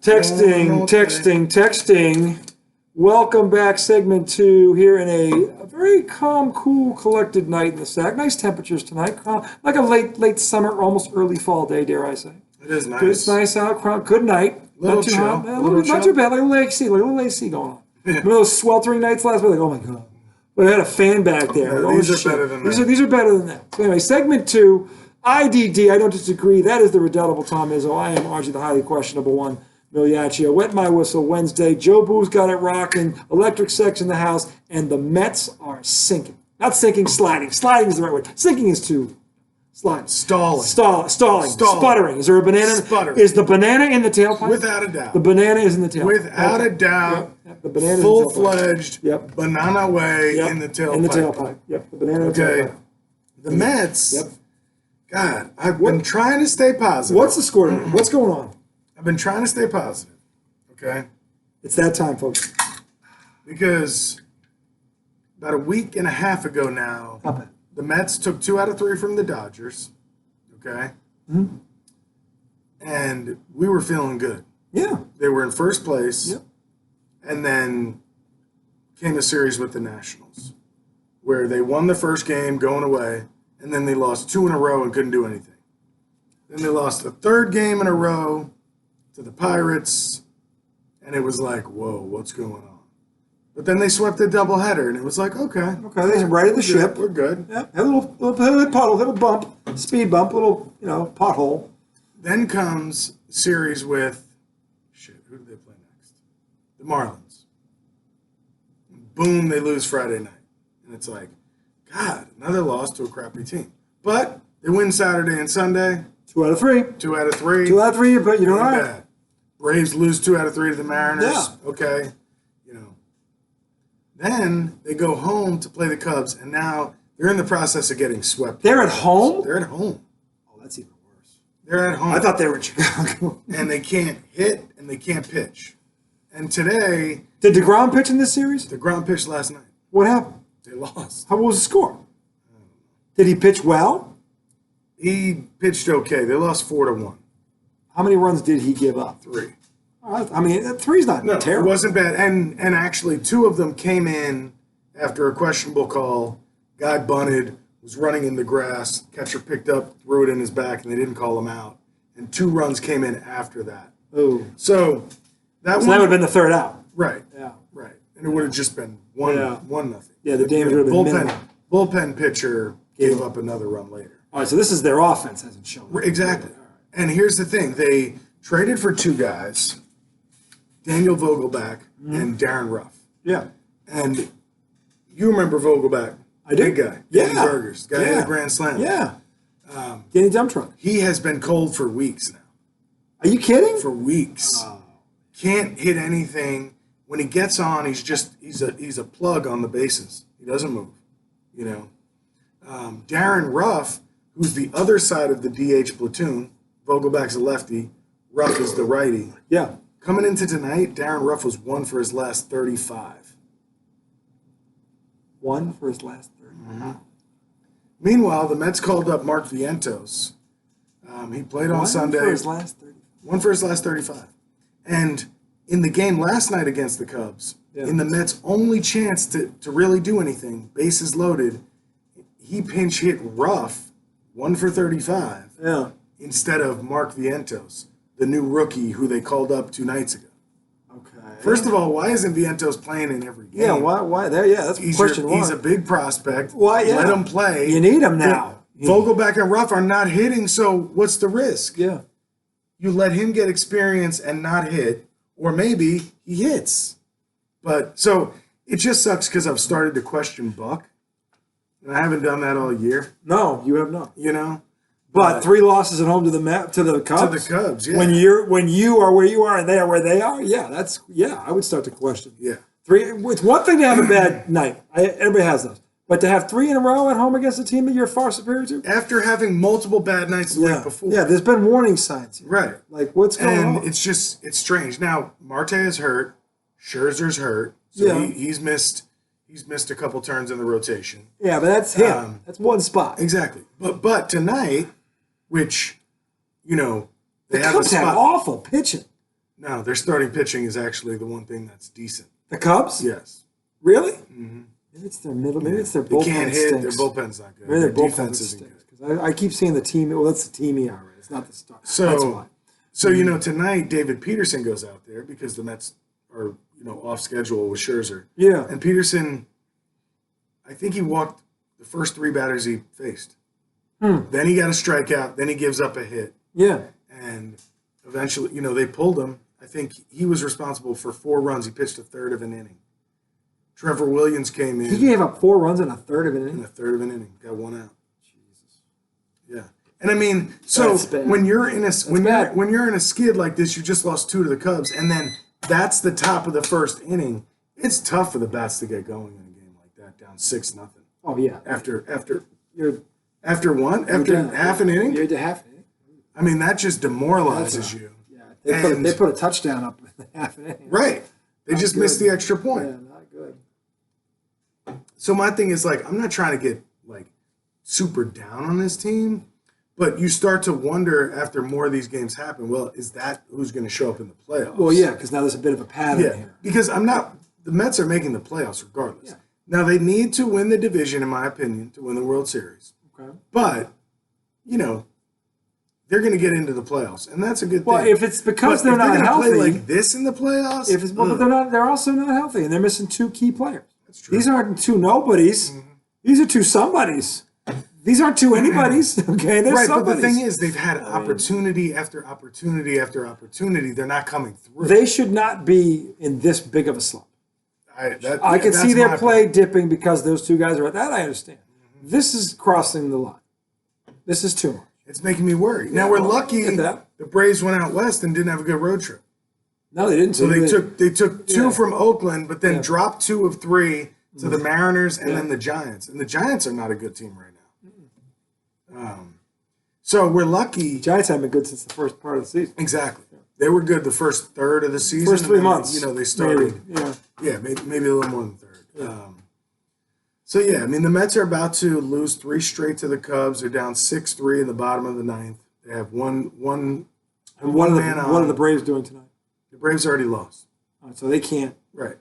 Texting. Welcome back, segment 2, here in a very calm, cool, collected night in the Sac. Nice temperatures tonight. Like a late summer, almost early fall day, dare I say. It is nice. It's nice out. Good night. Not too hot. Not too bad. Like a little AC going on. Yeah. Remember those sweltering nights last week? Like, oh my God. But I had a fan back there. Yeah, these are better than that. These are better than that. So anyway, segment 2, IDD, I don't disagree. That is the redoubtable Tom Izzo. I am Archie, the highly questionable one. Miliaccio, Wet My Whistle Wednesday. Joe Boo's got it rocking. Electric Sex in the house. And the Mets are sinking. Not sinking, sliding. Sliding is the right word. Sinking is too sliding. Stalling. Sputtering. Is there a banana? Sputtering. Is the banana in the tailpipe? Without a doubt. The banana is in the tailpipe. Without a doubt. Yep. The banana full-fledged banana way in the tailpipe. In the tailpipe. Yep. The banana in the tailpipe. The Mets. Yep. God, I've been trying to stay positive. What's the score? What's going on? I've been trying to stay positive, okay? It's that time, folks. Because about a week and a half ago now, the Mets took 2 out of 3 from the Dodgers, okay? Mm-hmm. And we were feeling good. Yeah. They were in first place. Yep. And then came a series with the Nationals where they won the first game going away, and then they lost 2 in a row and couldn't do anything. Then they lost the 3rd game in a row to the Pirates, and it was like, whoa, what's going on? But then they swept the doubleheader, and it was like, okay. They righted the ship. We're good. Yeah, had a little puddle, little bump, speed bump, little, pothole. Then comes series with, who do they play next? The Marlins. Boom, they lose Friday night. And it's like, God, another loss to a crappy team. But they win Saturday and Sunday. 2 out of 3. 2 out of 3. 2 out of 3, but you're all right. Bad. Braves lose 2 out of 3 to the Mariners. Yeah. Okay. Then they go home to play the Cubs, and now they're in the process of getting swept. They're at home? They're at home. Oh, that's even worse. They're at home. I thought they were in Chicago. And they can't hit, and they can't pitch. And today... Did DeGrom pitch in this series? DeGrom pitched last night. What happened? They lost. How was the score? Did he pitch well? He pitched okay. They lost 4-1. How many runs did he give up? 3. I mean, 3's not terrible. It wasn't bad. And actually, 2 of them came in after a questionable call. Guy bunted, was running in the grass. Catcher picked up, threw it in his back, and they didn't call him out. And 2 runs came in after that. Oh. So that would have been the 3rd out. Right. Yeah. Right. And it would have just been 1-0. Yeah, the damage would have been minimal. Bullpen pitcher gave up another run later. All right, so this is their offense hasn't shown. Exactly. And here's the thing. They traded for 2 guys. Daniel Vogelback and Darren Ruff. Yeah. And you remember Vogelback. I do. Big guy. Yeah. Danny Burgers. Guy in the Grand Slam. Yeah. Danny Dump Truck. He has been cold for weeks now. Are you kidding? For weeks. Oh. Can't hit anything. When he gets on, he's a plug on the bases. He doesn't move. Darren Ruff, who's the other side of the DH platoon. Vogelback's a lefty. Ruff is the righty. Yeah. Coming into tonight, Darren Ruff was 1 for his last 35. 1 for his last 35. Mm-hmm. Meanwhile, the Mets called up Mark Vientos. He played on Sunday. 1 for his last 35. 1 for his last 35. And in the game last night against the Cubs, in the Mets' only chance to really do anything, bases loaded, he pinch hit Ruff, 1 for 35, instead of Mark Vientos, the new rookie who they called up 2 nights ago. Okay. First of all, why isn't Vientos playing in every game? Yeah, why? That's a question. He's a big prospect. Why? Yeah. Let him play. You need him now. Vogelback and Ruff are not hitting, so what's the risk? Yeah. You let him get experience and not hit, or maybe he hits. But so it just sucks because I've started to question Buck, and I haven't done that all year. No, you have not. But 3 losses at home to the Cubs. To the Cubs, yeah. When you are where you are and they are where they are, I would start to question. Yeah. 3. It's one thing to have a bad night. Everybody has those. But to have 3 in a row at home against a team that you're far superior to? After having multiple bad nights the week before. Yeah, there's been warning signs here. Right. Like, what's going on? And it's strange. Now, Marte is hurt. Scherzer's hurt. So he's missed a couple turns in the rotation. Yeah, but that's him. That's one spot. Exactly. But tonight, which, they the have Cubs a spot. have awful pitching. No, their starting pitching is actually the one thing that's decent. The Cubs? Yes. Really? Mm-hmm. Maybe it's their middle. Maybe it's their They bullpen can't hit. stinks. Their bullpen's not good. Maybe their bullpen defense isn't stinks. good. Because I keep seeing the team. Well, that's the team ERA. It's not the star. That's why. So tonight David Peterson goes out there because the Mets are off schedule with Scherzer. Yeah. And Peterson, I think he walked the first 3 batters he faced. Then he got a strikeout. Then he gives up a hit. Yeah. And eventually, they pulled him. I think he was responsible for 4 runs. He pitched a third of an inning. Trevor Williams came in. He gave up 4 runs in a third of an inning. In a third of an inning, got 1 out. Jesus. Yeah, and I mean, so when you're in a when you're in a skid like this, you just lost 2 to the Cubs, and then that's the top of the first inning. It's tough for the bats to get going in a game like that, down 6-0. Oh yeah. After You're half an inning. You're to half an inning. I mean, that just demoralizes you. Yeah, they put a touchdown up in half an inning. Right. They just missed the extra point. Yeah, not good. So my thing is I'm not trying to get super down on this team, but you start to wonder after more of these games happen. Well, is that who's going to show up in the playoffs? Well, yeah, because now there's a bit of a pattern here. Because the Mets are making the playoffs regardless. Yeah. Now they need to win the division, in my opinion, to win the World Series. Okay. But they're going to get into the playoffs, and that's a good thing. Well, if it's because they're not gonna healthy, play like this in the playoffs, but they're not. They're also not healthy, and they're missing 2 key players. That's true. These aren't 2 nobodies. Mm-hmm. These are 2 somebodies. These aren't 2 anybody's. Okay, they're right. somebodies. But the thing is, they've had opportunity after opportunity after opportunity. They're not coming through. They should not be in this big of a slump. I can see their play dipping because those 2 guys are at that. I understand. Mm-hmm. This is crossing the line. This is too much. It's making me worry. Now we're lucky the Braves went out west and didn't have a good road trip. No, they didn't. So they took 2 from Oakland, but then dropped 2 of 3 to the Mariners and then the Giants. And the Giants are not a good team right now. So we're lucky. The Giants haven't been good since the first part of the season. Exactly. They were good the first third of the season. First 3 months. They started. Maybe a little more than third. Yeah. So, yeah, I mean, the Mets are about to lose 3 straight to the Cubs. They're down 6-3 in the bottom of the 9th. They have one And what are the Braves doing tonight? The Braves already lost. So they can't. Right.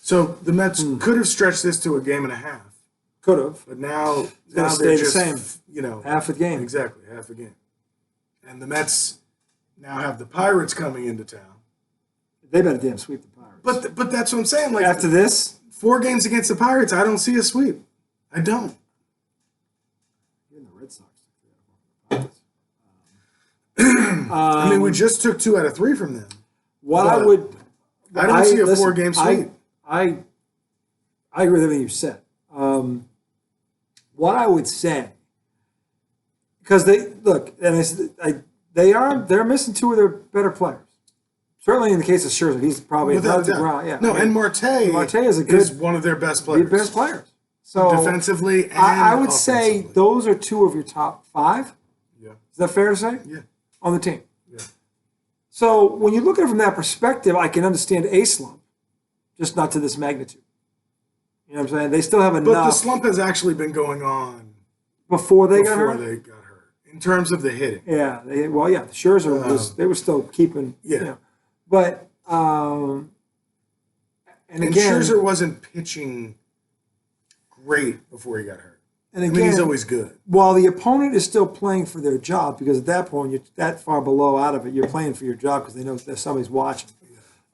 So the Mets could have stretched this to a game and a half. Could have. But now they're stay just the same. Half a game. Exactly, half a game. And the Mets now have the Pirates coming into town. They better damn sweep the Pirates. But that's what I'm saying. After this? 4 games against the Pirates, I don't see a sweep. I don't. Even the Red Sox. I mean, we just took 2 out of 3 from them. I don't see a 4-game sweep. I agree with everything you said. What I would say, because they're missing 2 of their better players. Certainly in the case of Scherzer, he's probably without the ground. Yeah. No, and Marte is one of their best players. Best players. So defensively, and I would say those are 2 of your top 5. Yeah. Is that fair to say? Yeah. On the team. Yeah. So when you look at it from that perspective, I can understand a slump, just not to this magnitude. You know what I'm saying? They still have enough. But the slump has actually been going on before they got hurt. In terms of the hitting. Yeah. The Scherzer they were still keeping. Yeah. But and again, Scherzer wasn't pitching great before he got hurt. And again, I mean, he's always good. While the opponent is still playing for their job, because at that point you're that far below out of it, you're playing for your job because they know that somebody's watching.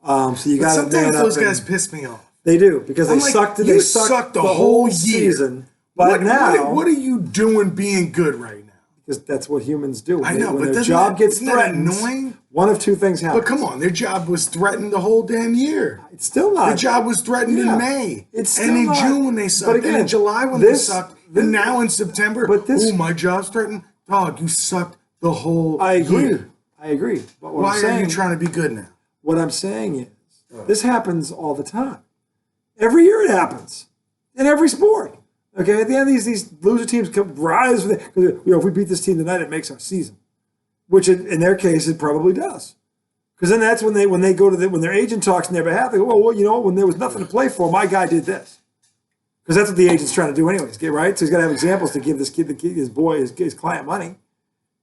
So you got to. Sometimes those guys piss me off. They do because they sucked. They sucked the whole season. But what are you doing being good right now? Because that's what humans do. I know, when but their job gets threatened, annoying? One of 2 things happens. But come on, their job was threatened the whole damn year. It's still not. Their job was threatened in May. It's still and in not. June when they sucked. But again, and in July when they sucked. And now in September, my job's threatened. Dog, you sucked the whole year. I agree. But why are you trying to be good now? What I'm saying is, this happens all the time. Every year it happens. In every sport. Okay, at the end, these loser teams rise because if we beat this team tonight, it makes our season. Which in their case, it probably does. Because then that's when they go to when their agent talks on their behalf, they go, well, when there was nothing to play for, my guy did this. Because that's what the agent's trying to do anyways, right? So he's got to have examples to give this kid, his client money.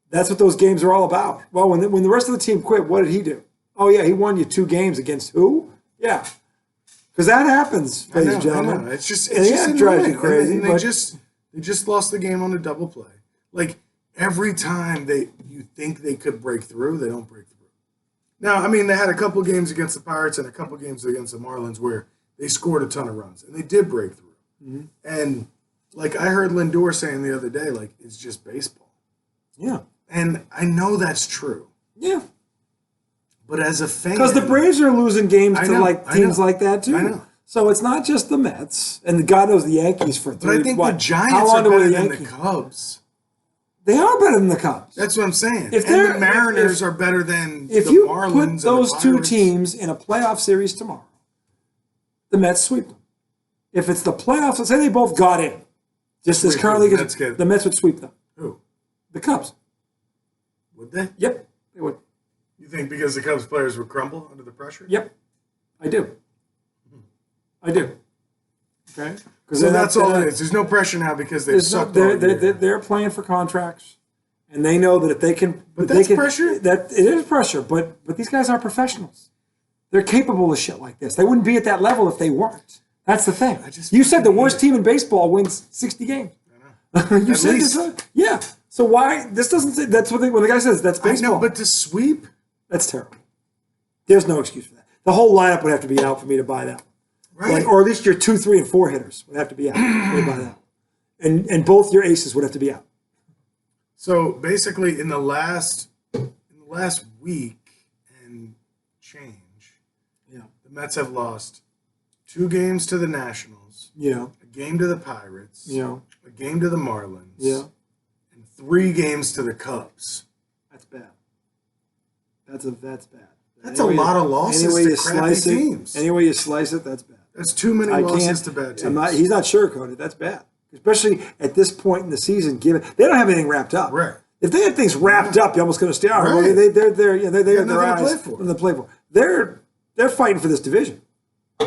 That's what those games are all about. Well, when the rest of the team quit, what did he do? Oh, yeah, he won you 2 games against who? Yeah. Because that happens, ladies and gentlemen. I know. It's just it drives you crazy. And they just lost the game on a double play. Like, every time you think they could break through, they don't break through. Now, I mean, they had a couple games against the Pirates and a couple games against the Marlins where they scored a ton of runs, and they did break through. Mm-hmm. And, like, I heard Lindor saying the other day, like, it's just baseball. Yeah. And I know that's true. Yeah. But as a fan... Because the Braves are losing games to, teams like that, too. I know. So it's not just the Mets, and God knows the Yankees for 3. But I think the Giants are better than the Cubs. They are better than the Cubs. That's what I'm saying. And the Mariners are better than the Marlins. If you put those 2 teams in a playoff series tomorrow, the Mets sweep them. If it's the playoffs, let's say they both got in. Just as currently, the Mets would sweep them. Who? The Cubs. Would they? Yep, they would. You think because the Cubs players would crumble under the pressure? Yep, I do. I do. Okay? So that's all it is. There's no pressure now because they've sucked all year. They're playing for contracts, and they know that if they can... But that's pressure? It is pressure, but these guys are professionals. They're capable of shit like this. They wouldn't be at that level if they weren't. That's the thing. You said the worst team in baseball wins 60 games. I know. You said this. Yeah. So why... This doesn't say... That's what when the guy says that's baseball. I know, but to sweep... That's terrible. There's no excuse for that. The whole lineup would have to be out for me to buy that. Right. Or at least your 2, 3, and 4 hitters would have to be out by that. And both your aces would have to be out. So basically, in the last week and change, the Mets have lost 2 games to the Nationals, a game to the Pirates, a game to the Marlins, and 3 games to the Cubs. That's bad. That's bad. That's a lot of losses to crappy teams. Any way you slice it, that's bad. That's too many losses to bad teams. He's not sugarcoated. That's bad. Especially at this point in the season, given they don't have anything wrapped up. Right. If they had things wrapped up, you're almost going to stay on. Right. They have their eyes on the play for. They're fighting for this division,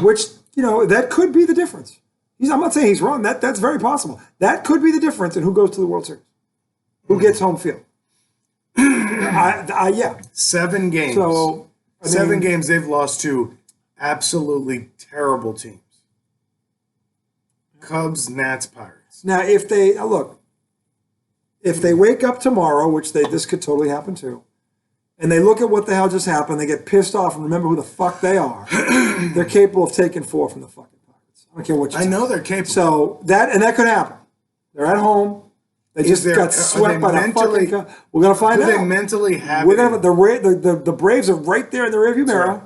which that could be the difference. I'm not saying he's wrong. That's very possible. That could be the difference in who goes to the World Series, who gets home field. 7 games. So 7 games they've lost to absolutely terrible teams. Cubs, Nats, Pirates. Now, if they wake up tomorrow, which this could totally happen too, and they look at what the hell just happened, they get pissed off and remember who the fuck they are, they're capable of taking 4 from the fucking Pirates. I don't care what you say. I know they're capable. So that could happen. They're at home. They just got swept by the fucking. We're gonna find out. Do they mentally have? We're gonna. The Braves are right there in the rearview mirror. Right.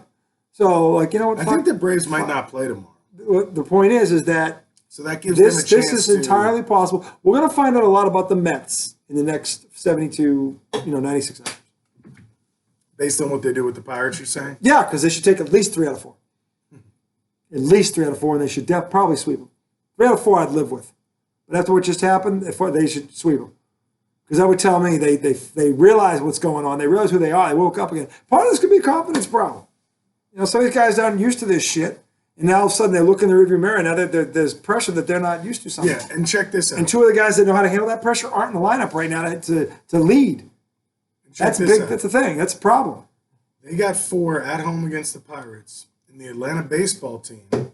So what? I think the Braves might not play tomorrow. The point is that. So that gives them a chance. This is entirely possible. We're gonna find out a lot about the Mets in the next 72, 96 hours. Based on what they do with the Pirates, you're saying? Yeah, because they should take at least 3 out of 4. At least 3 out of 4, and they should probably sweep them. 3 out of 4, I'd live with. But after what just happened, they should sweep them. Because that would tell me they realize what's going on. They realize who they are. They woke up again. Part of this could be a confidence problem. Some of these guys aren't used to this shit. And now all of a sudden they look in the rearview mirror and now there's pressure that they're not used to. Something. Yeah, and check this out. And 2 of the guys that know how to handle that pressure aren't in the lineup right now to lead. That's big. That's the thing. That's a problem. They got 4 at home against the Pirates. And the Atlanta baseball team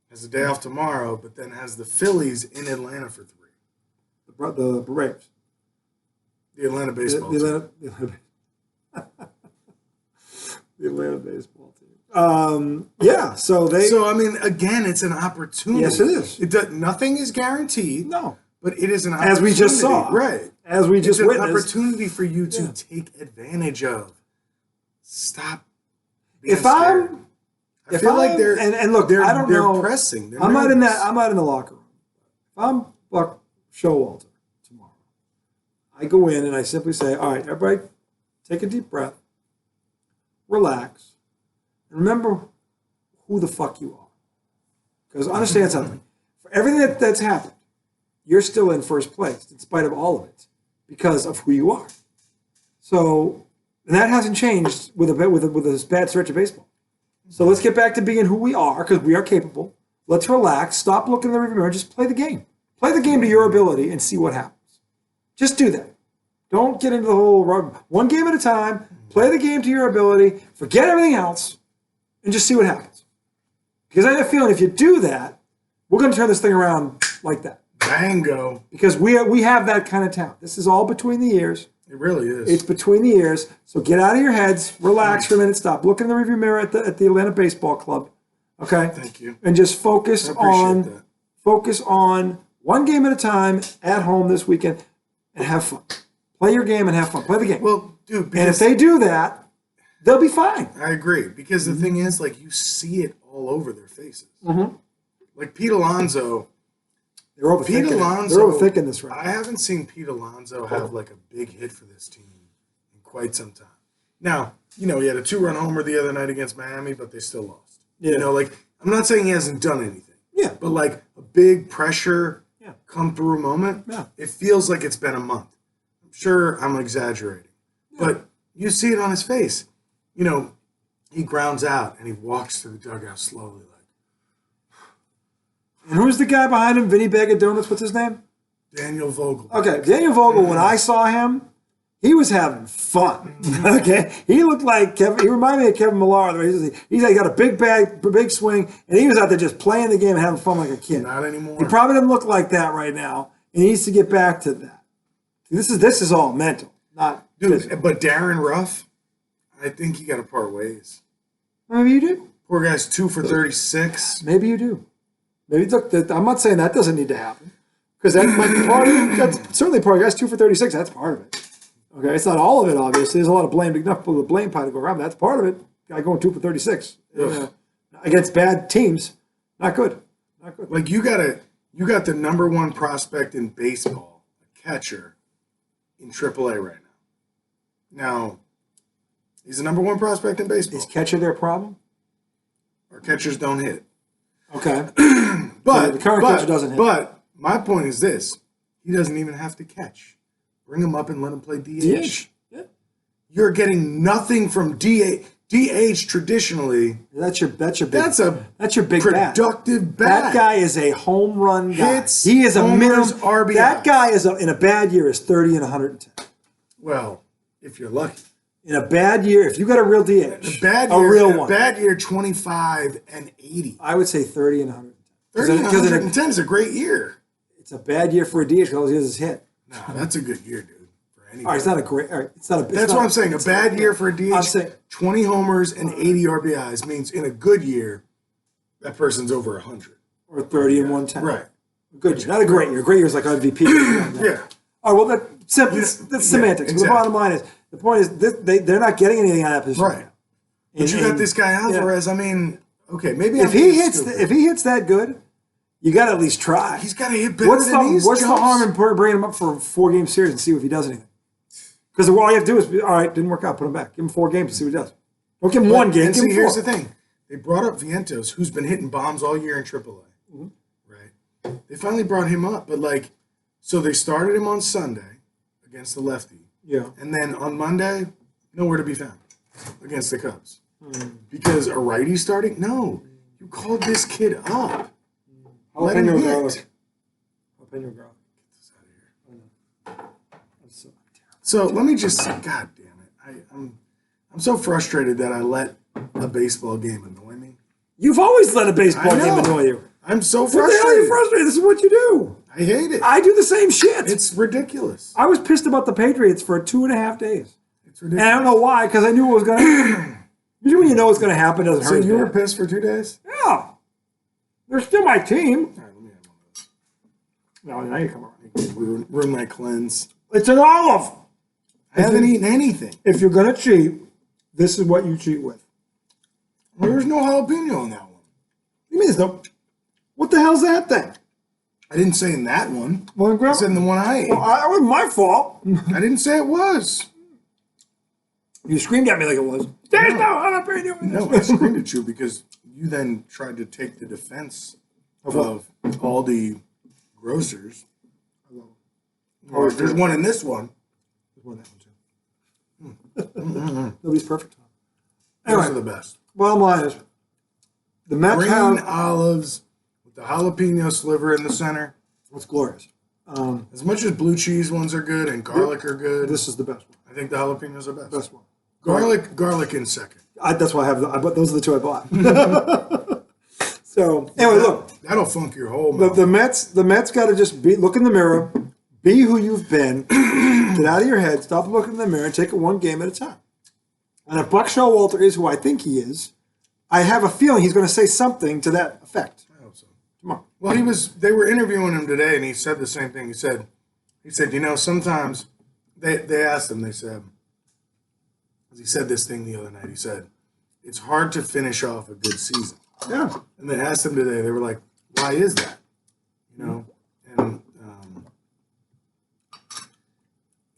has a day off tomorrow, but then has the Phillies in Atlanta for 3. The Braves. The Atlanta baseball team. The Atlanta baseball team. So I mean, again, it's an opportunity. Yes, it is. Nothing is guaranteed. No. But it is an opportunity. As we just saw. Right. As we just witnessed. It's an opportunity for you to take advantage of. Stop being scared. I feel like they're pressing. They're I'm not in the locker room. If I'm Buck Showalter tomorrow, I go in and I simply say, all right, everybody take a deep breath, relax, and remember who the fuck you are. Because understand something. For everything that's happened, you're still in first place in spite of all of it because of who you are. So, and that hasn't changed with a bad stretch of baseball. So let's get back to being who we are because we are capable. Let's relax. Stop looking in the rearview mirror. Just play the game. Play the game to your ability and see what happens. Just do that. Don't get into the whole one game at a time. Play the game to your ability. Forget everything else, and just see what happens. Because I have a feeling if you do that, we're going to turn this thing around like that. Bango. Because we have that kind of talent. This is all between the ears. It really is. It's between the ears. So get out of your heads, relax for a minute, stop looking in the rearview mirror at the Atlanta Baseball Club. Okay? Thank you. And just focus I appreciate that. focus on one game at a time at home this weekend and have fun. Play your game and have fun. Play the game. Well, dude, and if they do that, they'll be fine. I agree. Because the thing is, like, you see it all over their faces. Mm-hmm. Like Pete Alonso. They're overthinking this right I haven't seen Pete Alonso have like a big hit for this team in quite some time. Now, he had a 2-run homer the other night against Miami, but they still lost. Yeah. I'm not saying he hasn't done anything. Yeah. But like a big pressure come through moment, it feels like it's been a month. I'm sure I'm exaggerating. Yeah. But you see it on his face. He grounds out and he walks to the dugout slowly. And who's the guy behind him? Vinny Bag of Donuts? What's his name? Daniel Vogel. Okay, Daniel Vogel, when I saw him, he was having fun. Okay? He looked like Kevin. He reminded me of Kevin Millar. He's got a big swing, and he was out there just playing the game and having fun like a kid. Not anymore. He probably doesn't look like that right now. And he needs to get back to that. This is all mental, not physical. But Darren Ruff, I think you got to part ways. Maybe you do. Poor guy's 2 for 36. Maybe you do. Maybe look. I'm not saying that doesn't need to happen, because that might be part of it. That's certainly part of it. Guys, 2 for 36. That's part of it. Okay, it's not all of it. Obviously, there's a lot of blame, enough of the blame pile to go around. But that's part of it. Guy going 2 for 36 against bad teams, not good. Not good. Like you got the number 1 prospect in baseball, a catcher, in AAA right now. Now, he's the number 1 prospect in baseball. Is catcher their problem? Our catchers don't hit. Okay. But so the current catcher doesn't hit. But my point is this: he doesn't even have to catch. Bring him up and let him play DH. Yeah. You're getting nothing from DH. DH traditionally. That's your big productive bat. That guy is a home run guy. Hits, he is a minimum RBI. That guy is in a bad year is 30 and 110. Well, if you're lucky. In a bad year, if you got a real DH, real one. Bad year, 25 and 80. I would say 30 and 110. 30 and 110 is a great year. It's a bad year for a DH because all he does is hit. No, that's a good year, dude. For anybody. All right, it's not a great. All right, it's not a. That's what I'm saying. A bad year for a DH. I'm saying 20 homers and 80 RBIs means in a good year, that person's over 100 or 30 and 110. Right. Good year, not a great year. A great year is like MVP. Yeah. All right. Well, that's semantics. Exactly. The bottom line is the point is they're not getting anything out of that position. Right. But you got this guy Alvarez. I mean, okay, maybe if he hits that good, you got to at least try. He's got to hit better than these. What's the harm in bringing him up for a 4-game series and see if he does anything? Because all you have to do is, all right, didn't work out, put him back. Give him 4 games and see what he does. Don't give him 1 game. And give him 4. Here's the thing: they brought up Vientos, who's been hitting bombs all year in AAA. Mm-hmm. Right. They finally brought him up, but so they started him on Sunday against the lefty. Yeah. And then on Monday, nowhere to be found against the Cubs. Because a righty starting? No. You called this kid up. Let him hit. Jalapeno garlic. Get this out of here. So let me just say, God damn it. I'm so frustrated that I let a baseball game annoy me. You've always let a baseball game annoy you. I'm so frustrated. What the hell are you frustrated? This is what you do. I hate it. I do the same shit. It's ridiculous. I was pissed about the Patriots for 2.5 days. It's ridiculous. And I don't know why, because I knew it was going to Usually when you know what's going to happen, it doesn't hurt. So you were pissed for 2 days? Yeah. They're still my team. All right, let me have one of those. No, now you come around. Ruin my cleanse. It's an olive. I haven't eaten anything. If you're going to cheat, this is what you cheat with. Well, there's no jalapeno on that one. You mean there's no... What the hell's that thing? I didn't say in that one. Well, I said in the one I ate. Well, it wasn't my fault. I didn't say it was. You screamed at me like it was. There's no jalapeno in this. No, I screamed at you because you then tried to take the defense of all the grocers. Oh, there's one in this one. There's one in that one, too. Nobody's perfect. Those are the best. Bottom line is, the Mets green olives with the jalapeno sliver in the center. It's glorious. As much as blue cheese ones are good and garlic are good, This is the best one. I think the jalapenos are best. Best one. Garlic in second. That's why I have. Those are the two I bought. So anyway, look. That'll funk your whole The, mouth. the Mets got to just look in the mirror, be who you've been, get out of your head, stop looking in the mirror, and take it one game at a time. And if Buck Showalter is who I think he is, I have a feeling he's going to say something to that effect. I hope so. Tomorrow. Well, they were interviewing him today, and he said the same thing. He said, sometimes they asked him. They said, he said this thing the other night. He said, it's hard to finish off a good season. Yeah. And they asked him today. They were like, why is that? And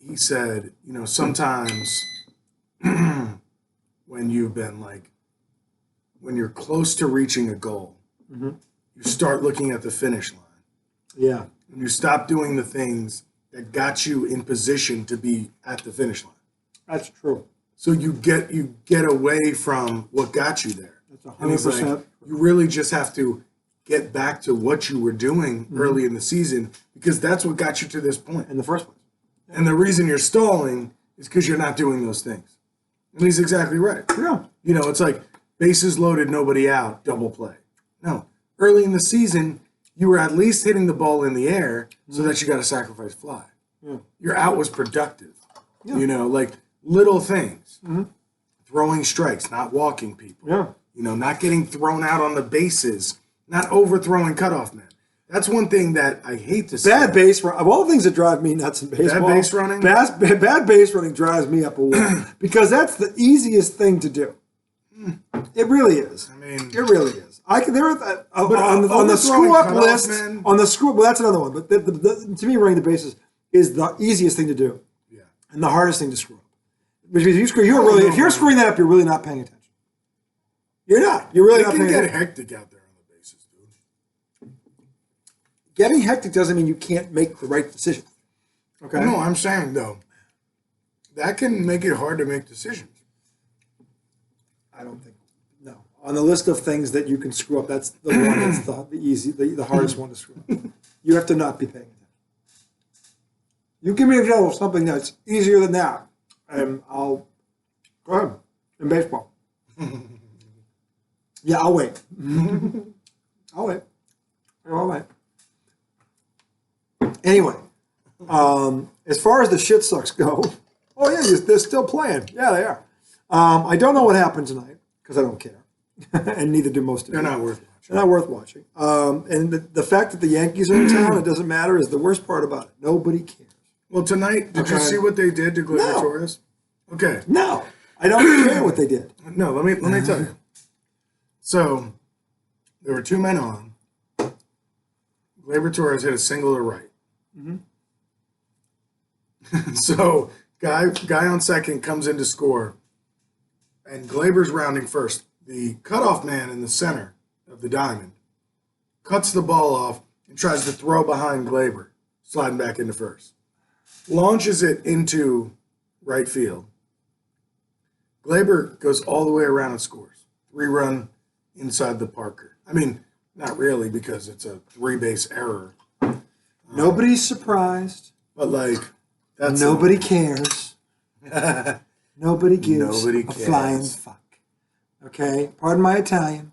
he said, sometimes when you're close to reaching a goal, you start looking at the finish line. Yeah. And you stop doing the things that got you in position to be at the finish line. That's true. So you get away from what got you there. That's And he's 100%. like, you really just have to get back to what you were doing early in the season because that's what got you to this point. In the first place. And the reason you're stalling is because you're not doing those things. And he's exactly right. Yeah. It's like bases loaded, nobody out, double play. No. Early in the season, you were at least hitting the ball in the air so that you got a sacrifice fly. Yeah. Your out was productive. Like little things. Throwing strikes, not walking people. Yeah. Not getting thrown out on the bases, not overthrowing cutoff men. That's one thing that I hate to see. Bad base run. Of all the things that drive me nuts in baseball, base running? Bad base running drives me up a wall because that's the easiest thing to do. It really is. I mean, it really is. I can on the overthrowing screw up cutoff list. men- On the screw, well, that's another one. But to me, running the bases is the easiest thing to do, yeah. and the hardest thing to screw up. Which means if you're screwing that up, you're really not paying attention. You're not. You're really It not can paying get attention. hectic out there on the bases, dude. Getting hectic doesn't mean you can't make the right decision. Okay. No, I'm saying though, that can make it hard to make decisions. I don't think. No. On the list of things that you can screw up, that's the one that's the hardest one to screw up. You have to not be paying attention. You give me an example of something that's easier than that, and I'll go ahead in baseball. Yeah, I'll wait. I'll wait. I'll wait. Anyway, as far as the shit sucks go, oh yeah, they're still playing. Yeah, they are. I don't know what happened tonight because I don't care, and neither do most of you. They're not worth watching. They're not worth watching. And the fact that the Yankees are in town, it doesn't matter, is the worst part about it. Nobody cares. Well, tonight, did you Okay. see what they did to Gleyber No. Torres? Okay. No, I don't care what they did. No, let me tell you. So, there were two men on. Gleyber Torres hit a single to right. So, guy on second comes in to score, and Gleyber's rounding first. The cutoff man in the center of the diamond cuts the ball off and tries to throw behind Gleyber, sliding back into first. Launches it into right field. Gleyber goes all the way around and scores. 3-run inside the Parker. I mean, not really because it's a 3-base error. Nobody's surprised. But like, that's Nobody cares. Nobody gives Nobody a cares. flying fuck. Okay? Pardon my Italian.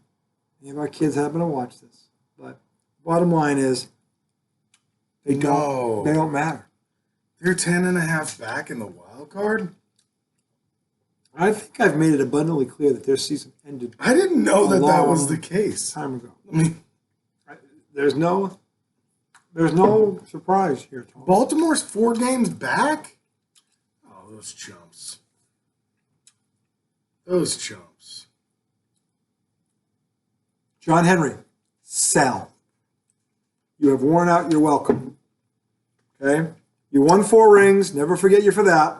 Any of our kids happen to watch this. But bottom line is, they don't matter. They're 10.5 back in the wild card. I think I've made it abundantly clear that their season ended I didn't know that that was long the case. time ago. I mean, There's no surprise here, Tom. Baltimore's 4 games back? Oh, those chumps. Those chumps. John Henry, sell. You have worn out your welcome. Okay? You won 4 rings. Never forget you for that.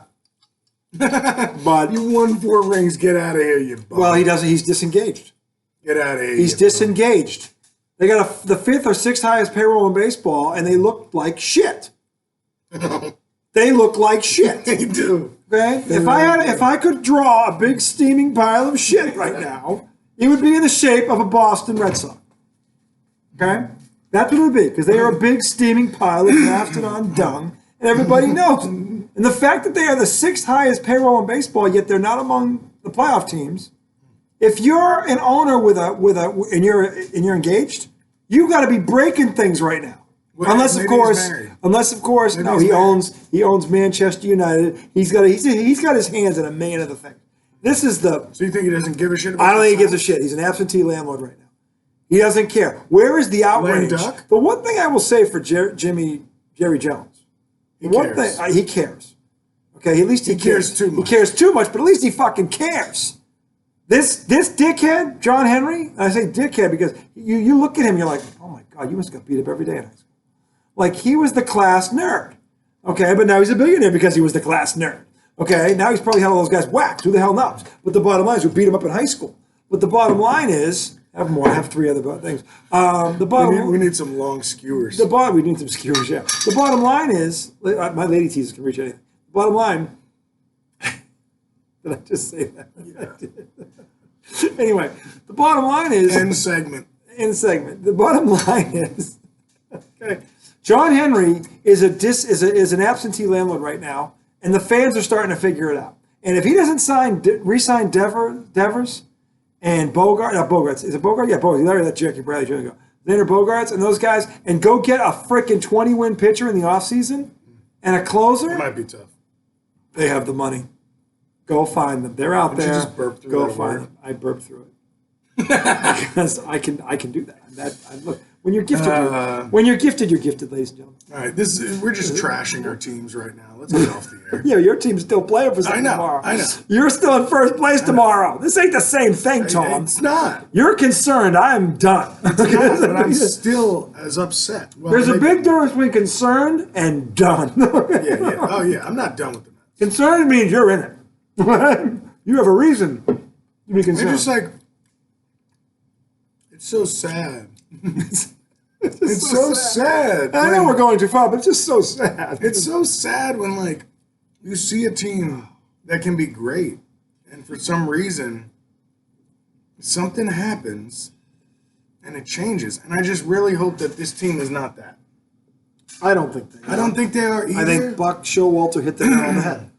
But You won 4 rings. Get out of here, you bum. well, he doesn't. He's disengaged. Get out of here. He's you disengaged. They got the 5th or 6th highest payroll in baseball, and they look like shit. They look like shit. They do. Okay? If I could draw a big steaming pile of shit right now, it would be in the shape of a Boston Red Sox. Okay? That's what it would be, because they are a big steaming pile of grafted on dung, and everybody knows it. And the fact that they are the 6th highest payroll in baseball, yet they're not among the playoff teams. If you're an owner and you're engaged, you got to be breaking things right now. Well, unless of course, Maybe no, he's he owns Manchester United. He's got his hands in a million of the things. This is the. So you think he doesn't give a shit about I don't think he gives a Sox? shit. He's an absentee landlord right now. He doesn't care. Where is the outrage? Lame duck? The one thing I will say for Jerry Jones, He one cares. thing he cares. Okay, at least he cares too much. He cares too much, but at least he fucking cares. This dickhead, John Henry, and I say dickhead because you look at him, you're like, oh my God, you must have got beat up every day in high school. Like, he was the class nerd. Okay, but now he's a billionaire because he was the class nerd. Okay, now he's probably had all those guys whacked. Who the hell knows? But the bottom line is we beat him up in high school. But the bottom line is, I have 3 other things. We need some long skewers. We need some skewers, yeah. The bottom line is, my lady teasers can reach anything. The bottom line, did I just say that? Yeah. Anyway, the bottom line is... End segment. The bottom line is, okay, John Henry is an absentee landlord right now, and the fans are starting to figure it out. And if he doesn't re-sign Devers and Bogarts, is it Bogart? Yeah, Bogart. Larry let Jackie Bradley Jr. go. Xander Bogarts and those guys, and go get a freaking 20-win pitcher in the offseason and a closer. It might be tough. They have the money. Go find them. They're out Did you there. just burp through Go that find word? them. I burped through it. Because I can do that. Look, when you're gifted, you're gifted, ladies and gentlemen. All right, we're just trashing our teams right now. Let's get off the air. Yeah, your team's still playing for something tomorrow. I know. You're still in first place tomorrow. This ain't the same thing, Tom. It's not. You're concerned. I'm done. But I'm still as upset. Well, There's a big difference between concerned and done. Yeah. Oh, yeah. I'm not done with the Mets. Concerned means you're in it. You have a reason to be concerned. They're just like, it's so sad. It's so sad. I know we're going too far, but it's just so sad. It's so sad when, like, you see a team that can be great, and for some reason, something happens, and it changes. And I just really hope that this team is not that. I don't think they are. I don't think they are either. I think Buck Showalter hit the nail on the head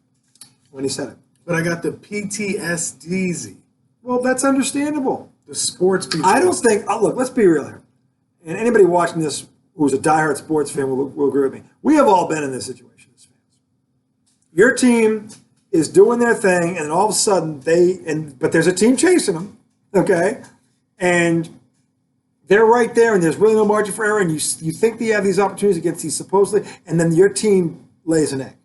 when he said it. But I got the PTSD. Well, that's understandable. The sports PTSD. I don't think. Look, let's be real here. And anybody watching this who's a diehard sports fan will agree with me. We have all been in this situation as fans. Your team is doing their thing, and all of a sudden but there's a team chasing them, okay? And they're right there, and there's really no margin for error, and you think they have these opportunities against these supposedly, and then your team lays an egg,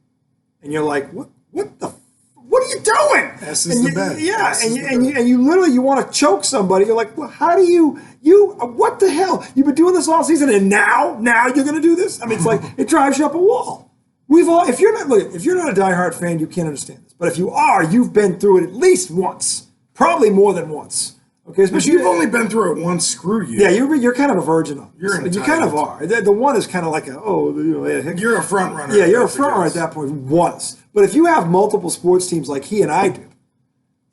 and you're like, what are you doing? S is the bet. Yeah, and you literally want to choke somebody. You're like, well, how do you what the hell? You've been doing this all season, and now you're going to do this? I mean, it's like it drives you up a wall. If you're not a diehard fan, you can't understand this. But if you are, you've been through it at least once, probably more than once. Okay, But you've only been through it once. Screw you. Yeah, you're kind of a virgin of it. You kind of entitled. are. The one is kind of like You're a front runner. yeah, you're a front runner at that point once. But if you have multiple sports teams like he and I do,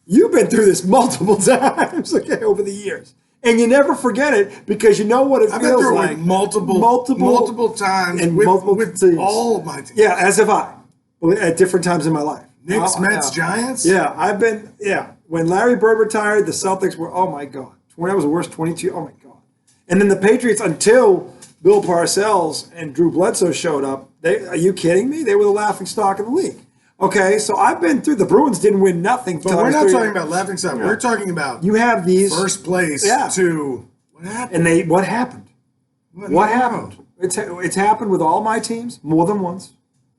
you've been through this multiple times, okay, over the years. And you never forget it because you know what it I've been feels through like. it multiple times and with multiple teams. all of my teams. Yeah, as have I, at different times in my life. Knicks, Mets, Giants. Yeah, when Larry Bird retired, the Celtics were, oh my God. That was the worst 22, oh my God. And then the Patriots, until Bill Parcells and Drew Bledsoe showed up, are you kidding me? They were the laughing stock of the league. Okay, so I've been through, the Bruins didn't win nothing. But we're not talking about laughing stock. We're talking about you have these first place to what happened. And what happened? What happened? It's happened with all my teams more than once.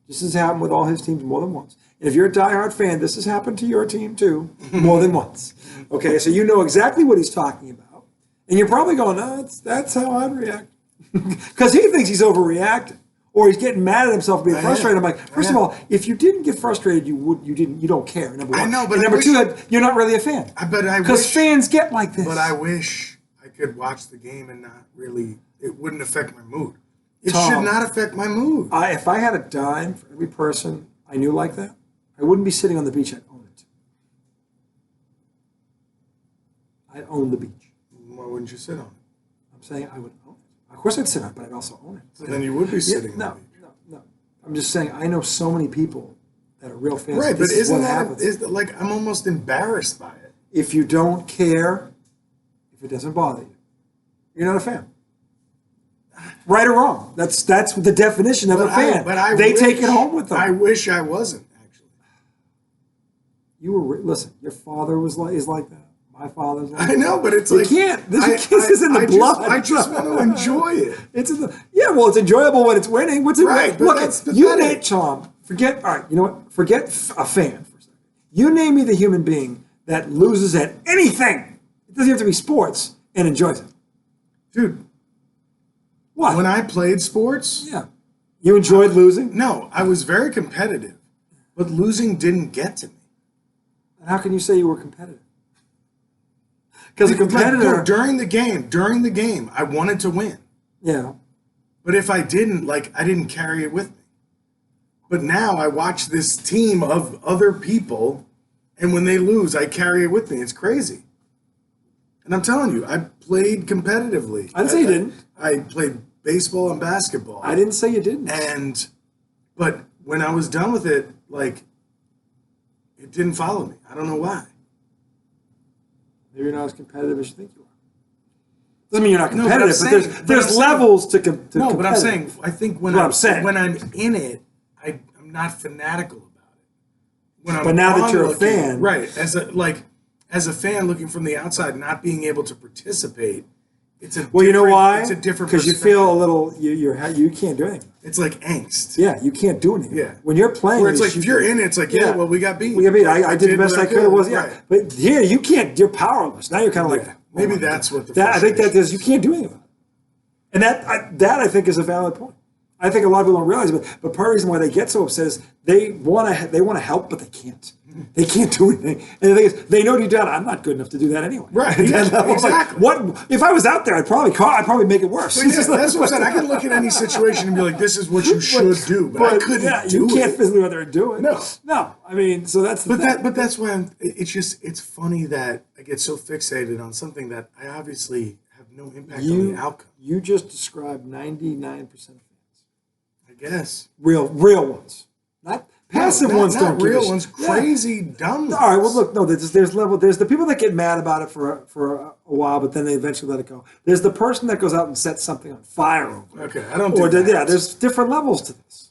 This has happened with all his teams more than once. And if you're a diehard fan, this has happened to your team too, more than once. Okay, so you know exactly what he's talking about. And you're probably going, no, that's how I'd react. Because he thinks he's overreacting. Or he's getting mad at himself being frustrated. I'm like, first of all, if you didn't get frustrated, you don't care. Number one. I know, but and number two, you're not really a fan. Because fans get like this. But I wish I could watch the game and not really. It wouldn't affect my mood. It Tom, should not affect my mood. If I had a dime for every person I knew like that, I wouldn't be sitting on the beach. I'd own it. I'd own the beach. Why wouldn't you sit on it? I'm saying I would own it. Of course I'd sit on it, but I'd also own it. So then you would be sitting on the beach. No. I'm just saying, I know so many people that are real fans. Right, This but is isn't what that, happens. like, I'm almost embarrassed by it. If you don't care, if it doesn't bother you, you're not a fan. Right or wrong. That's the definition of a fan. They take it home with them. I wish I wasn't, actually. Listen, your father is like that. My father's like I know, but it's you like... can't. This is in the blood. I just want to enjoy it. It's in the... Yeah, well, it's enjoyable when it's winning. What's it? Right, but Look, that's you pathetic. name Tom. Forget. All right, you know what? Forget a fan for a second. You name me the human being that loses at anything. It doesn't have to be sports and enjoys it. Dude, What? when I played sports... Yeah. You enjoyed losing? No, I was very competitive, but losing didn't get to me. And how can you say you were competitive? Because a competitor... During the game, I wanted to win. Yeah. But if I didn't, I didn't carry it with me. But now I watch this team of other people, and when they lose, I carry it with me. It's crazy. And I'm telling you, I played competitively. I didn't say you didn't. I played baseball and basketball. I didn't say you didn't. But when I was done with it, it didn't follow me. I don't know why. Maybe you're not as competitive as you think you are. Doesn't mean you're not No, but I'm competitive, saying- but there's levels to competitive. But I'm saying, I think when I'm in it, I'm not fanatical about it. When I'm But now that you're a onlooking, fan. right? As a fan looking from the outside, not being able to participate, it's a Well, you know why? It's a different because you feel a little you can't do anything. It's like angst. Yeah, you can't do anything. Yeah. When you're playing, Where it's like if you're in it, it's like well, we got beat. We got beat. I did the best what I could. It was right. But here you can't. You're powerless. Now you're kind of like Maybe that's what I think that is you can't do anything about it. And that I think is a valid point. I think a lot of people don't realize it, but part of the reason why they get so upset is they want to help, but they can't. They can't do anything. And the thing is, they know deep down, I'm not good enough to do that anyway. Right. Yeah, exactly. What if I was out there? I'd probably make it worse. Well, yeah, that's what I'm saying. I can look at any situation and be like, "This is what you should do," but I couldn't do it. You can't physically go there and do it. No. I mean, so that's the thing. But that's why it's funny that I get so fixated on something that I obviously have no impact on the outcome. You just described 99% of fans. I guess Real ones, not passive ones. Not don't give a real ones. Yeah. Crazy dumb ones. All right. Well, look. No. There's level. There's the people that get mad about it for a while, but then they eventually let it go. There's the person that goes out and sets something on fire over it. Okay, I don't do that. Yeah. There's different levels to this.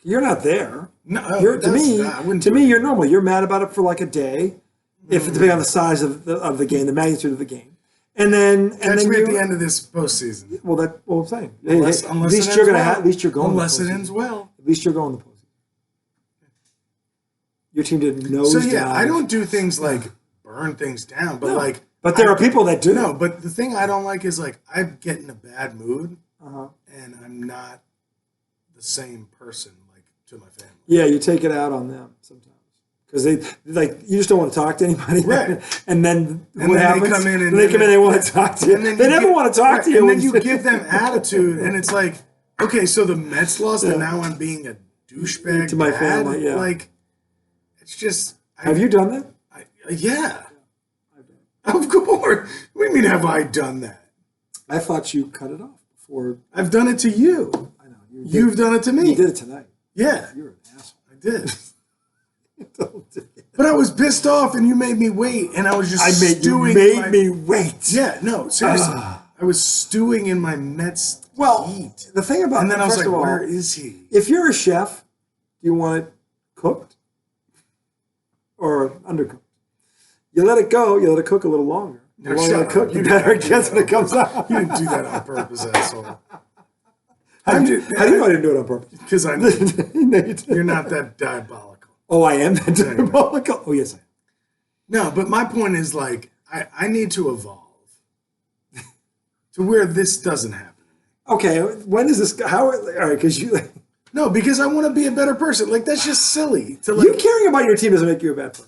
You're not there. No, To me, you're normal. You're mad about it for like a day, if depending on the size of the game, the magnitude of the game, and then Catch me at the end of this postseason. Well, that's what I'm saying. Unless at least you're gonna at least you're going. Unless it ends well. At least you're going the postseason. Your team did So yeah, I don't do things like burn things down, but But there are people that do. No, but the thing I don't like is I get in a bad mood, and I'm not the same person to my family. Yeah, you take it out on them sometimes because they you just don't want to talk to anybody, right? And then what happens? They come in and they want to talk to you. They never want to talk to you, and then you give them attitude, and it's like, okay, so the Mets lost, and now I'm being a douchebag to my family. Yeah, it's just. Have you done that? Yeah. Of course. What do you mean, have I done that? I thought you cut it off before. I've done it to you. I know. You've done it to me. You did it tonight. Yeah. You're an asshole. I did. But I was pissed off, and you made me wait, and I was just stewing. You made me wait. Yeah, no, seriously. I was stewing in my Mets heat. The thing about and then I was like, all, where is he? If you're a chef, do you want it cooked or undercooked? You let it go, you let it cook a little longer. The longer you cook, the better it gets when it comes out. You didn't do that on purpose, asshole. How do you know I didn't do it on purpose? Because I know you're not that diabolical. Oh, I am that diabolical? Oh, yes, I am. No, but my point is I need to evolve to where this doesn't happen. Okay, when is this? All right, because you. No, because I want to be a better person. That's just silly. You caring about your team doesn't make you a bad person.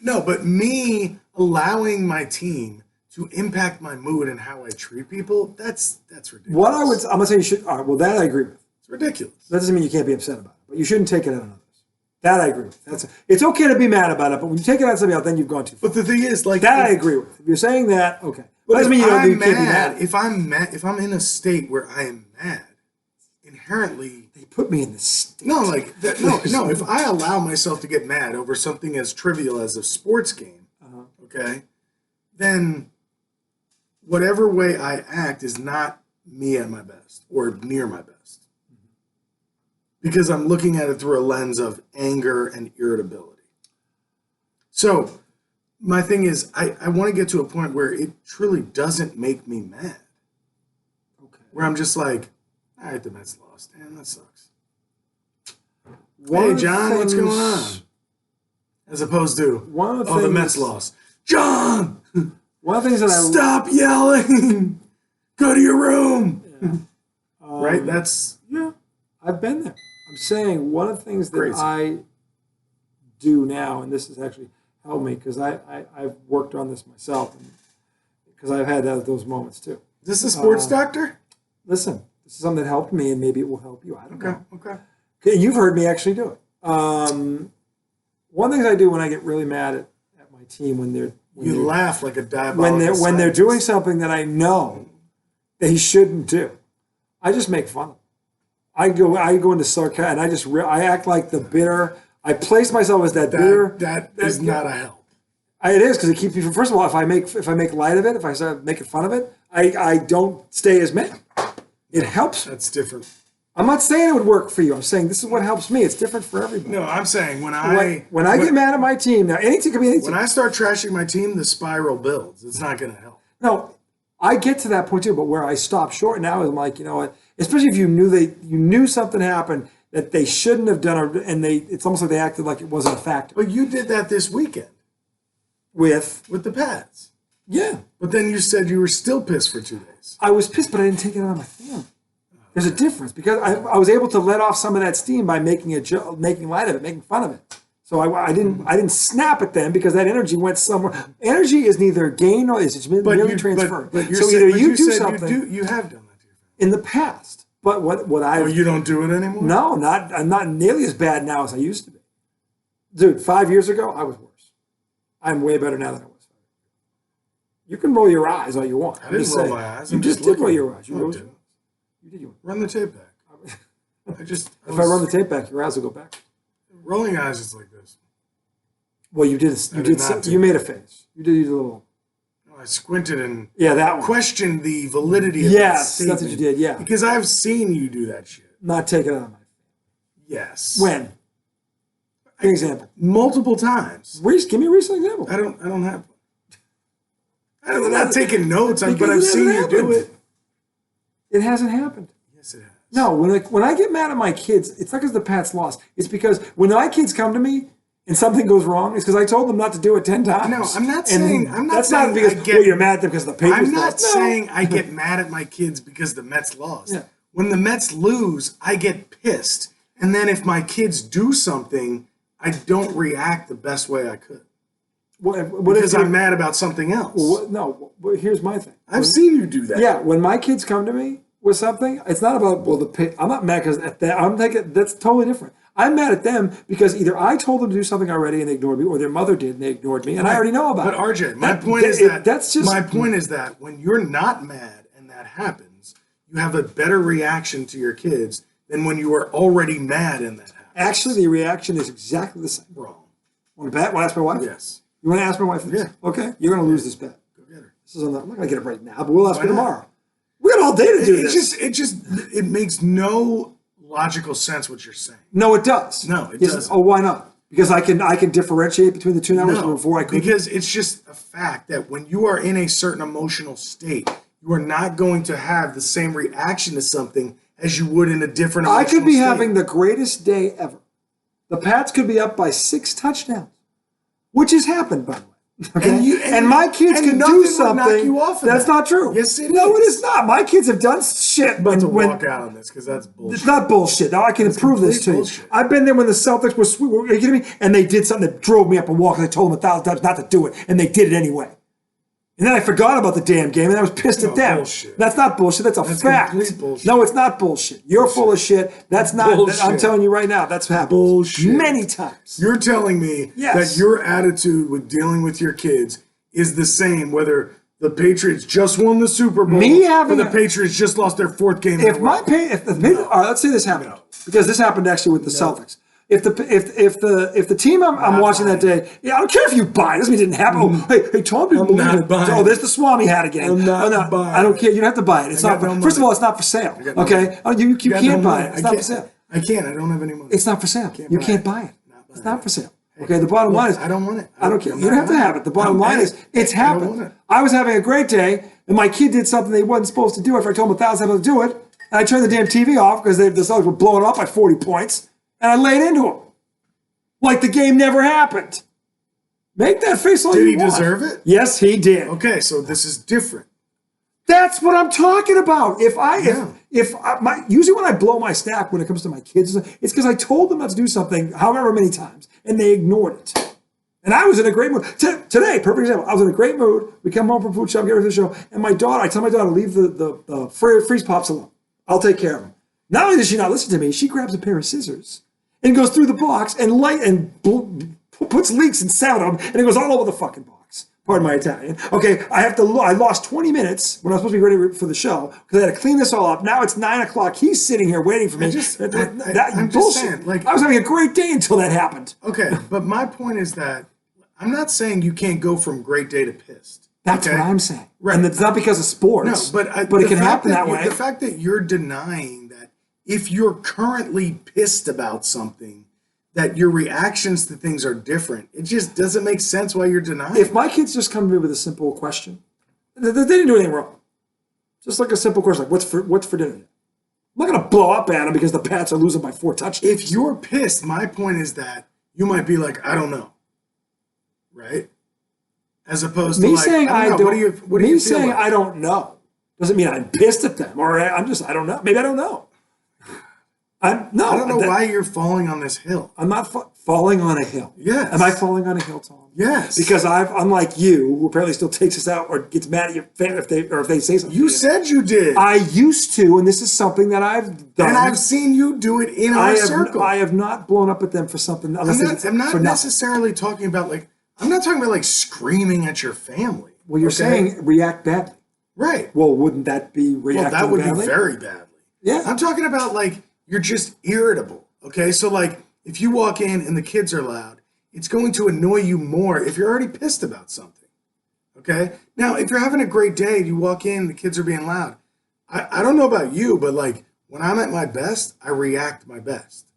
No, but me allowing my team to impact my mood and how I treat people, that's ridiculous. I'm not saying you should. All right, well, that I agree with. It's ridiculous. That doesn't mean you can't be upset about it, but you shouldn't take it out on others. That I agree with. It's okay to be mad about it, but when you take it out on somebody else, then you've gone too far. But the thing is, that I agree with. If you're saying that, okay. But Doesn't if mean you don't I'm you can't be mad, mad. if I'm in a state where I am mad, inherently, They put me in the state. no, like no. If I allow myself to get mad over something as trivial as a sports game, okay, then whatever way I act is not me at my best or near my best, because I'm looking at it through a lens of anger and irritability. So my thing is, I want to get to a point where it truly doesn't make me mad. Okay. Where I'm just like, all right, the Mets lost. Damn, that sucks. One Hey, of the John, what's going on? things- As opposed to, One of the oh, the things- Mets lost. John, One of the things that stop yelling. Go to your room. Right? That's, yeah, I've been there. I'm saying one of the things that Crazy. I do now, and this has actually helped me because I've worked on this myself, because I've had those moments too. is this a sports doctor? Listen, this is something that helped me, and maybe it will help you. I don't know. Okay. Okay, you've heard me actually do it. One thing I do when I get really mad at my team when they're You laugh like a diabolical when they're scientist. doing something that I know they shouldn't do, I just make fun of them. I go into sarcasm, and I act like the bitter. I place myself as that bitter. That is not a help. It is, because it keeps me from. First of all, if I make light of it, if I start making fun of it, I don't stay as mad. It helps. That's different. I'm not saying it would work for you. I'm saying this is what helps me. It's different for everybody. No, I'm saying when When I get mad at my team, now anything could be anything. When I start trashing my team, the spiral builds. It's not going to help. No, I get to that point too, but where I stop short now is I'm like, you know what? Especially if you knew something happened that they shouldn't have done, and it's almost like they acted like it wasn't a factor. But you did that this weekend With with the Pats. yeah, But then you said you were still pissed for 2 days. I was pissed, but I didn't take it out on my family. There's a difference, because I was able to let off some of that steam by making making light of it, making fun of it. So I didn't snap at them, because that energy went somewhere. Energy is neither gain nor it's merely transferred. But so either you do said something you have done that to your family. in the past, but what I Oh, you don't do it anymore? no, I'm not nearly as bad now as I used to be. Dude, 5 years ago I was worse. I'm way better now than I was. You can roll your eyes all you want. I didn't roll my eyes. You I'm just just did roll looking. your eyes. You No, I rolled didn't. your eyes. You did your Run the tape back. If I run the tape back, your eyes will go back. rolling eyes is like this. Well, you did. You made a face. You did a little. No, I squinted and Yeah, that one. questioned the validity of that Yes, statement. that's what you did. Yeah, Because I've seen you do that shit. not taking it on my. Yes. When? Give me an example. Multiple times. Give me a recent example. I don't have. I'm not taking notes, but Because I've it seen you hasn't do happened. it. It hasn't happened. Yes, it has. No, when I get mad at my kids, it's not because the Pats lost. It's because when my kids come to me and something goes wrong, it's because I told them not to do it 10 times. No, I'm not And saying. that's not because you're mad at them because the Patriots I'm not lost. No. saying I get mad at my kids because the Mets lost. Yeah. When the Mets lose, I get pissed. And then if my kids do something, I don't react the best way I could. What Because if I'm mad about something else. Here's my thing. I've seen you do that. Yeah, when my kids come to me with something, it's not about I'm not mad because I'm thinking that's totally different. I'm mad at them because either I told them to do something already and they ignored me, or their mother did and they ignored me, and I already know about But it. RJ, my point is that when you're not mad and that happens, you have a better reaction to your kids than when you are already mad and that happens. Actually, the reaction is exactly the same. Wrong. Want to bet? Want to ask my wife? Yes. You want to ask my wife? Yeah. Okay, you're going to lose this bet. Go get her. I'm not going to get it right now, but we'll ask her Why not? tomorrow. We got all day to do this. It makes no logical sense what you're saying. No, it does. No, it Yes, doesn't. Oh, why not? Because I can differentiate between the two networks before I could. Because it's just a fact that when you are in a certain emotional state, you are not going to have the same reaction to something as you would in a different emotional I could be state. having the greatest day ever. The Pats could be up by 6 touchdowns, which has happened, by the way. Okay? And my kids and can nothing do would knock something. you off of That's that. not true. Yes, it No, it is. is not. My kids have done shit. I'm about to when- walk out on this because that's bullshit. It's not bullshit. Now I can improve this complete to you. bullshit. I've been there when the Celtics were sweet. Are you kidding me? And they did something that drove me up a wall because I told them 1,000 times not to do it, and they did it anyway. And then I forgot about the damn game, and I was pissed at them. Bullshit. That's not bullshit. That's a fact. complete bullshit. No, it's not bullshit. You're full of shit. That's not. Bullshit. I'm telling you right now. That's happened Bullshit. many times. You're telling me Yes. that your attitude with dealing with your kids is the same whether the Patriots just won the Super Bowl. Me having or the Patriots just lost their 4th game. If the all right, let's say this happened because this happened actually with the Celtics. If the team I'm watching that day, I don't care if you buy it. Doesn't mean it didn't happen. Oh, hey, Tom didn't believe it. Oh, there's the Swami hat again. I'm not buying I don't care. You don't have to buy it. It's not. First of all, it's not for sale. Okay, you can't buy it. It's not for sale. I can't. I don't have any money. It's not for sale. You can't buy it. It's not for sale. Okay, the bottom line is I don't want it. I don't care. You don't have to have it. The bottom line is it's happened. I was having a great day, and my kid did something they wasn't supposed to do after I told him 1,000 times to do it, and I turned the damn TV off because the Celtics were blowing up by 40 points, and I laid into him. Like the game never happened. Make that face all you want. Did he deserve it? Yes, he did. Okay, so this is different. That's what I'm talking about. Usually when I blow my stack when it comes to my kids, it's because I told them not to do something however many times, and they ignored it. And I was in a great mood. Today, perfect example, I was in a great mood. We come home from food shop, get ready for the show, and I tell my daughter, leave the freeze pops alone. I'll take care of them. Not only does she not listen to me, she grabs a pair of scissors and goes through the box and puts leaks in 7 of them, and it goes all over the fucking box. Pardon my Italian. Okay, I lost 20 minutes when I was supposed to be ready for the show because I had to clean this all up. Now it's 9 o'clock. He's sitting here waiting for me. I'm just saying, like, I was having a great day until that happened. Okay, but my point is that I'm not saying you can't go from great day to pissed. That's okay? what I'm saying. Right. And it's not because of sports. No, but it can happen that way. The fact that you're denying that if you're currently pissed about something, that your reactions to things are different. It just doesn't make sense why you're denying. If my kids just come to me with a simple question, they didn't do anything wrong. Just like a simple question, like what's for dinner? I'm not going to blow up at them because the Pats are losing by 4 touchdowns. If you're pissed, my point is that you might be like, I don't know, right? As opposed to me like, saying I don't know. What do you feel saying like? I don't know doesn't mean I'm pissed at them or I don't know. Maybe I don't know. I don't know why you're falling on this hill. I'm not falling on a hill. Yes. Am I falling on a hill, Tom? Yes. Because I'm like you, who apparently still takes us out or gets mad at your family if they say something. You said you did. I used to, and this is something that I've done. And I've seen you do it in our circle. I have not blown up at them for something. I'm not necessarily talking about I'm not talking about screaming at your family. Well, you're saying react badly. Right. Well, wouldn't that be reacting badly? Well, that would be very badly. Yeah. I'm talking about you're just irritable. Okay. So if you walk in and the kids are loud, it's going to annoy you more if you're already pissed about something. Okay. Now, if you're having a great day, you walk in, the kids are being loud. I don't know about you, but when I'm at my best, I react my best,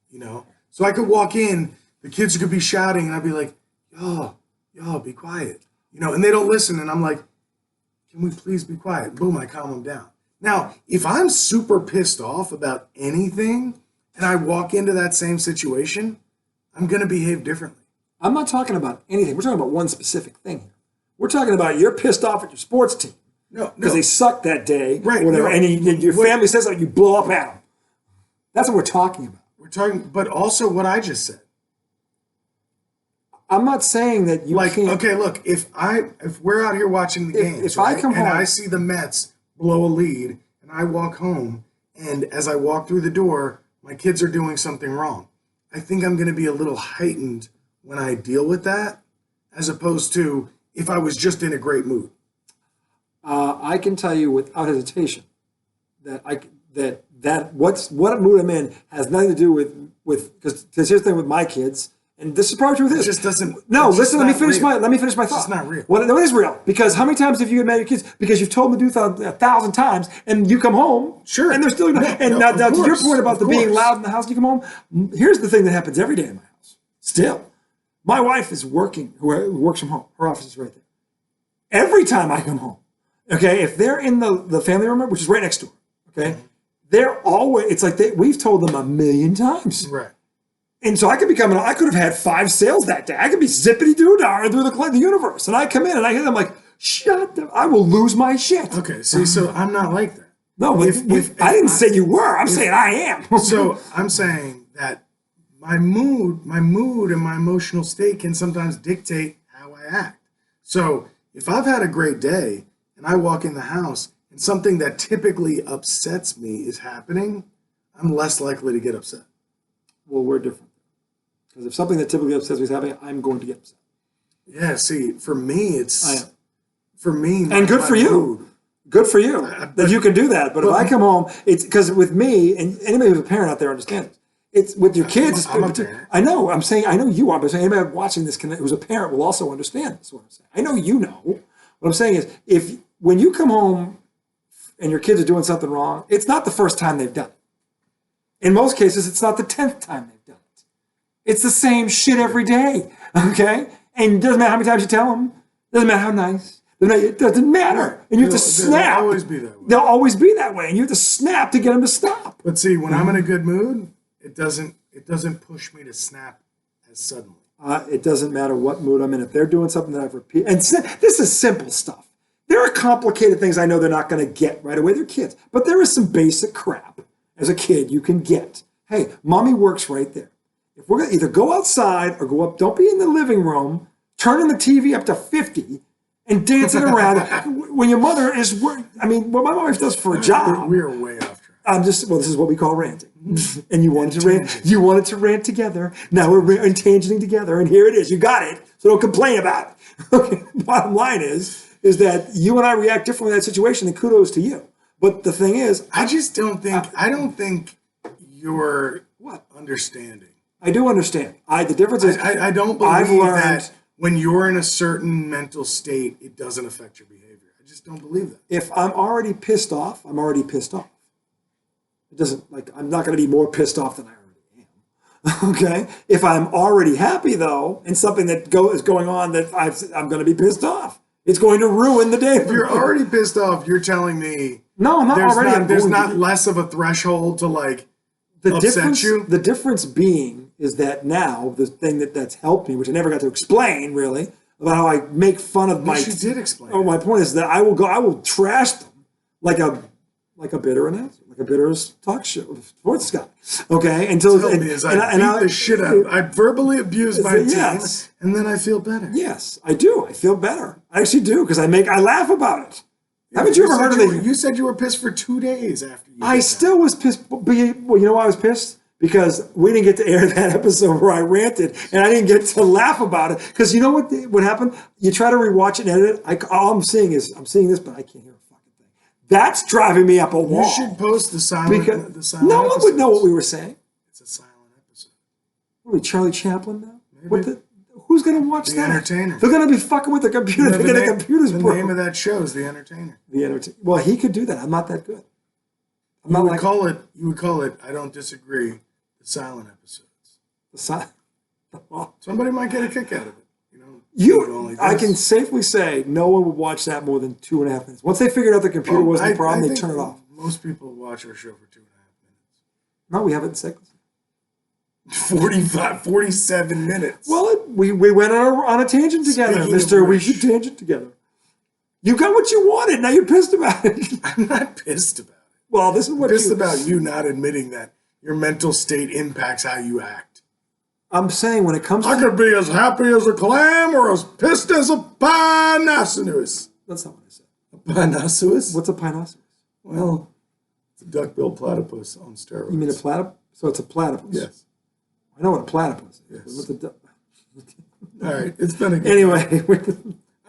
So I could walk in, the kids could be shouting, and I'd be like, y'all, be quiet, and they don't listen. And I'm like, can we please be quiet? Boom, I calm them down. Now, if I'm super pissed off about anything and I walk into that same situation, I'm going to behave differently. I'm not talking about anything. We're talking about one specific thing here. We're talking about you're pissed off at your sports team. No. Because they sucked that day. Right. Or whatever, and your family says something, you blow up at them. That's what we're talking about. We're talking, but also what I just said. I'm not saying that you can't. Okay, look, if we're out here watching the games, if I come home and I see the Mets blow a lead, and I walk home, and as I walk through the door, my kids are doing something wrong. I think I'm going to be a little heightened when I deal with that, as opposed to if I was just in a great mood. I can tell you without hesitation that what mood I'm in has nothing to do with because here's the thing with my kids. And this is probably true with this. It just doesn't. No, listen. Let me finish my thought. It's not real. Well, no, it is real because how many times have you get mad at your kids because you've told them to do something 1,000 times and you come home, sure, and they're still. Now to your point about the being loud in the house, and you come home. Here's the thing that happens every day in my house. Still, my wife is working. Who works from home. Her office is right there. Every time I come home, okay, if they're in the family room, which is right next door, okay, they're always. It's like we've told them 1,000,000 times, right. And so I could have had 5 sales that day. I could be zippity-doo-dah through the universe. And I come in and I hear them like, shut up. I will lose my shit. Okay, see, so I'm not like that. No, I didn't say you were. I'm saying I am. So I'm saying that my mood and my emotional state can sometimes dictate how I act. So if I've had a great day and I walk in the house and something that typically upsets me is happening, I'm less likely to get upset. Well, we're different. Because if something that typically upsets me is happening, I'm going to get upset. Yeah, see, for me, it's for me. And good for you. Mood. Good for you that you can do that. But if I come home, it's because with me, and anybody who's a parent out there understands, it's with your kids. I'm a parent. I know. I'm saying I know you are, but I'm saying anybody watching this who's a parent will also understand this. What I'm saying. I know you know. What I'm saying is, when you come home and your kids are doing something wrong, it's not the first time they've done it. In most cases, it's not the 10th time they've done it. It's the same shit every day. Okay, and it doesn't matter how many times you tell them. It doesn't matter how nice. It doesn't matter. And you have to snap. They'll always be that way. They'll always be that way. And you have to snap to get them to stop. But see, when I'm in a good mood, it doesn't push me to snap as suddenly. It doesn't matter what mood I'm in. If they're doing something that I've repeated, and this is simple stuff. There are complicated things I know they're not going to get right away. They're kids. But there is some basic crap as a kid you can get. Hey, mommy works right there. If we're going to either go outside or go up, don't be in the living room, turning the TV up to 50 and dancing around when your mother is working. I mean, what my wife does for a job. We're way off track. This is what we call ranting. And you wanted to rant. You wanted to rant together. Now we're tangenting together, and here it is. You got it. So don't complain about it. Okay. Bottom line is that you and I react differently in that situation, and kudos to you. But the thing is, I don't think you're understanding. I do understand. The difference is I don't believe that when you're in a certain mental state, it doesn't affect your behavior. I just don't believe that. If I'm already pissed off, I'm already pissed off. It doesn't, I'm not going to be more pissed off than I already am. Okay? If I'm already happy, though, and something that is going on that I'm going to be pissed off. It's going to ruin the day. If you're already pissed off, you're telling me no, I'm not already. There's not less of a threshold to upset you. The difference being is that now the thing that's helped me, which I never got to explain really, about how I make fun of my. You did explain. Oh, my point is that I will trash them like a bitter announcer, like a bitter talk show sports guy. Okay, until I beat the shit out. I verbally abuse my team, and then I feel better. Yes, I do. I feel better. I actually do because I laugh about it. Haven't you ever heard of it? You said you were pissed for 2 days after you. I still was pissed. But you know why I was pissed? Because we didn't get to air that episode where I ranted, and I didn't get to laugh about it. Because you know what happened? You try to rewatch it and edit it. All I'm seeing this, but I can't hear a fucking thing. That's driving me up a wall. You should post the silent. No one would know what we were saying. It's a silent episode. What are we, Charlie Chaplin now? Maybe. Who's going to watch that? The Entertainer. They're going to be fucking with the computer. They're going to computers broke. The name of that show is The Entertainer. Well, he could do that. I'm not that good. You would call it. I don't disagree. The silent episodes. The silent. Well, somebody might get a kick out of it. I can safely say no one would watch that more than 2.5 minutes. Once they figured out the computer wasn't the problem, they turn it off. Most people watch our show for 2.5 minutes. No, we haven't said 47 minutes. Well, we went on a tangent together, Mister. We should tangent together. You got what you wanted. Now you're pissed about it. I'm not pissed about it. Well, this is what I'm pissed about you not admitting that your mental state impacts how you act. I'm saying when it comes I could be as happy as a clam or as pissed as a pinoceros. That's not what I said. A pinoceros? What's a pinoceros? Well, it's a duck-billed platypus on steroids. You mean a platypus? So it's a platypus? Yes. I know what a platypus is. Yes. All right, it's been a good anyway.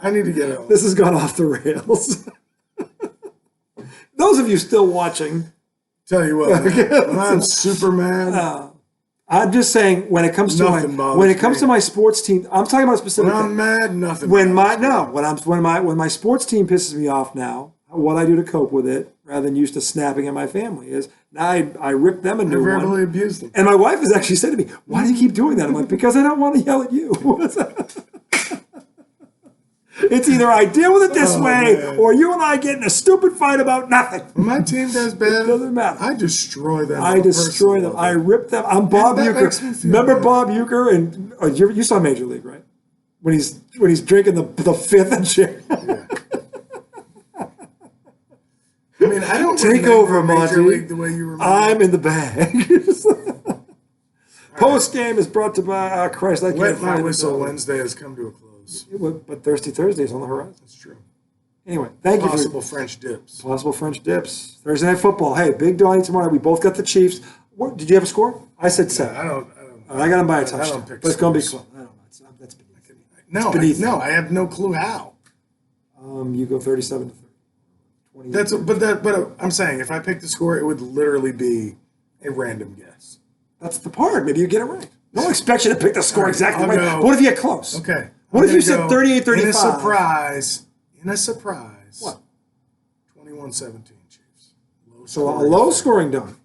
I need to get home. This has gone off the rails. Those of you still watching. Tell you what, when I'm Superman. I'm just saying when it comes to my sports team, I'm talking about specifically. When I'm mad, nothing. When my sports team pisses me off now, what I do to cope with it, rather than used to snapping at my family, is now I rip them a new one. I verbally abuse them. And my wife has actually said to me, "Why do you keep doing that?" I'm like, "Because I don't want to yell at you." It's either I deal with it this way, or you and I get in a stupid fight about nothing. When my team does bad, it doesn't matter. I destroy them. I destroy them. I rip them. I'm Bob Uecker. Remember Bob Uecker? And you saw Major League, right? When he's drinking the fifth and shit. Yeah. I mean, I don't take over, Major Monty. League the way you remember. I'm in the bag. Post game is brought to by Christ. I can't Wet My find Whistle Wednesday has come to a close. But Thirsty Thursday is on the horizon. That's true. Anyway, thank you. Possible French dips. Possible French dips. Thursday Night Football. Hey, big dog tomorrow. We both got the Chiefs. Did you have a score? I said 7. I don't. I got them by a touchdown. But it's going to be close. I don't know. That's beneath me. No, I have no clue how. you go 37 to 30. 20. But I'm saying if I pick the score, it would literally be a random guess. That's the part. Maybe you get it right. No one expects you to pick the score exactly I'll right. go- What if you get close? Okay. What if you said 38-35? In a surprise. What? 21-17 Chiefs. So a low scoring dunk.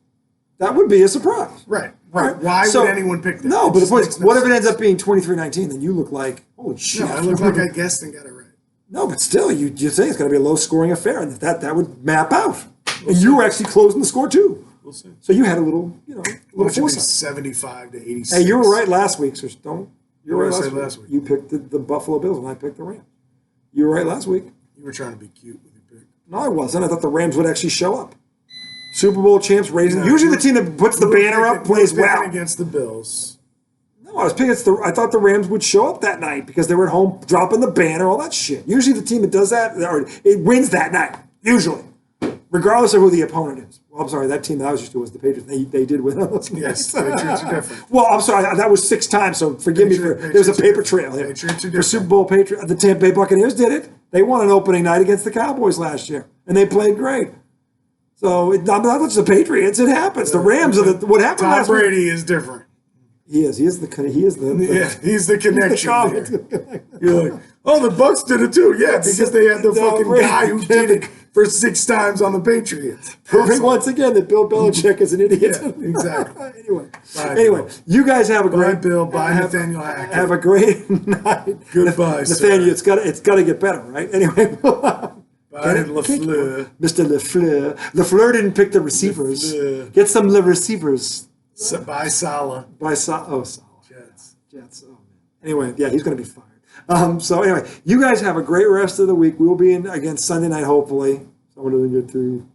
That would be a surprise. Right. Right. Why So- would anyone pick that? No, It but the just point makes is, no what if it sense. ends up being 23-19? Then you look like, holy shit. No, I look like I guessed and got it right. No, but still, you say it's going to be a low scoring affair, and that would map out. And you were actually closing the score too. We'll see. So you had a little, little What should be foresight. 75 to 86? Hey, you were right last week, so don't. You were What right did I say last week? You picked the Buffalo Bills, and I picked the Rams. You were right last week. You were trying to be cute with your pick. No, I wasn't. I thought the Rams would actually show up. Super Bowl champs raising. No, Usually you the team that puts the banner up plays well. Against the Bills. No, I was picking. I thought the Rams would show up that night because they were at home dropping the banner, all that shit. Usually the team that does that, or it wins that night. Usually, regardless of who the opponent is. Well, I'm sorry, that team that I was used to was the Patriots. They did win on those Yes, nights. Patriots are different. Well, I'm sorry, that was 6 times, so forgive me for there was a paper trail here. Patriots are For different. Super Bowl Patriots, the Tampa Bay Buccaneers did it. They won an opening night against the Cowboys last year, and they played great. So not just the Patriots, it happens. The Rams are what happened Tom last week. Brady is different. He is He's the connection the there. You're like, oh, the Bucks did it too. Yeah, because they had the fucking Brady. guy who did it for 6 times on the Patriots. Proving once again that Bill Belichick is an idiot. Yeah, exactly. Anyway, you guys have a Bye, great Bill. Bye, Nathaniel Hackett. have a great night. Goodbye, sir. Nathaniel. It's got to get better, right? Anyway. Bye, LaFleur. Mr. LaFleur. LaFleur didn't pick the receivers. LaFleur. Get some receivers. Bye, Salah. Salah. Jets. Oh, man. Anyway, yeah, he's going to be fired. So anyway, you guys have a great rest of the week. We'll be in again Sunday night, hopefully. Someone doesn't get through.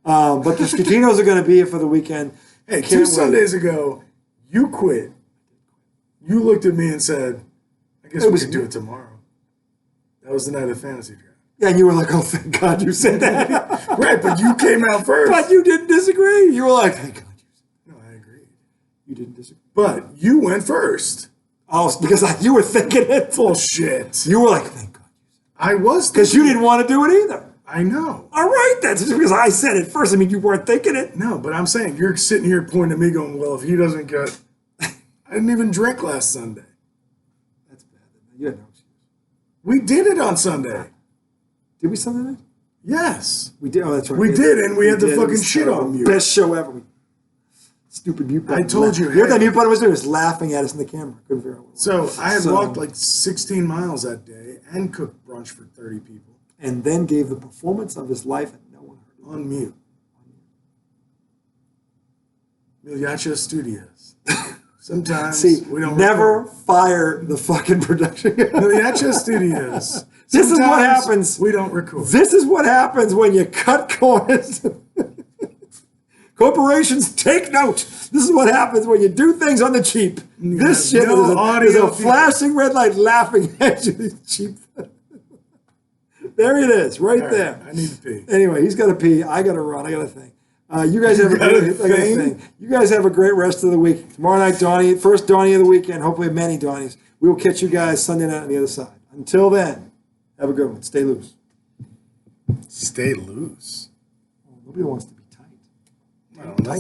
But the Scatinos are going to be here for the weekend. Hey, Can't 2 wait. Sundays ago, you quit. You looked at me and said, I guess we can do it tomorrow. That was the night of fantasy draft. Yeah, and you were like, oh, thank God you said that. Right, but you came out first. But you didn't disagree. You were like, thank God you said No, I agreed. You didn't disagree. But you went first. Oh, because you were thinking it. Bullshit. You were like, thank God. I was. Because you didn't want to do it either. I know. All right, that's just because I said it first. I mean, you weren't thinking it. No, but I'm saying you're sitting here pointing at me going, well, if he doesn't get. I didn't even drink last Sunday. That's bad. You had no excuse. We did it on Sunday. Did we Sunday night? Yes. We did. Oh, that's right. We did, and we had the did. It fucking was shit on mute. Best show ever. Stupid mute button. I told you, You know what hey. that mute button was doing? It was laughing at us in the camera. Couldn't figure out what it was. So I had walked like 16 miles that day and cooked brunch for 30 people And then gave the performance of his life and no one heard it. on mute. Miliacha Studios. Sometimes See, we don't never record. fire the fucking production guy. Miliacha Studios. This is what Sometimes happens. We don't record. This is what happens when you cut corners. Corporations, take note. This is what happens when you do things on the cheap. This have shit no is audio a flashing red light laughing at you. These cheap. There it is, right All right, there. I need to pee. Anyway, he's got to pee. I got to run. I got to think. You guys have a got a great, I gotta thing? think. You guys have a great rest of the week. Tomorrow night, Donnie, first Donnie of the weekend. Hopefully, many Donnies. We will catch you guys Sunday night on the other side. Until then, have a good one. Stay loose. Stay loose. Nobody wants to be tight. I don't know.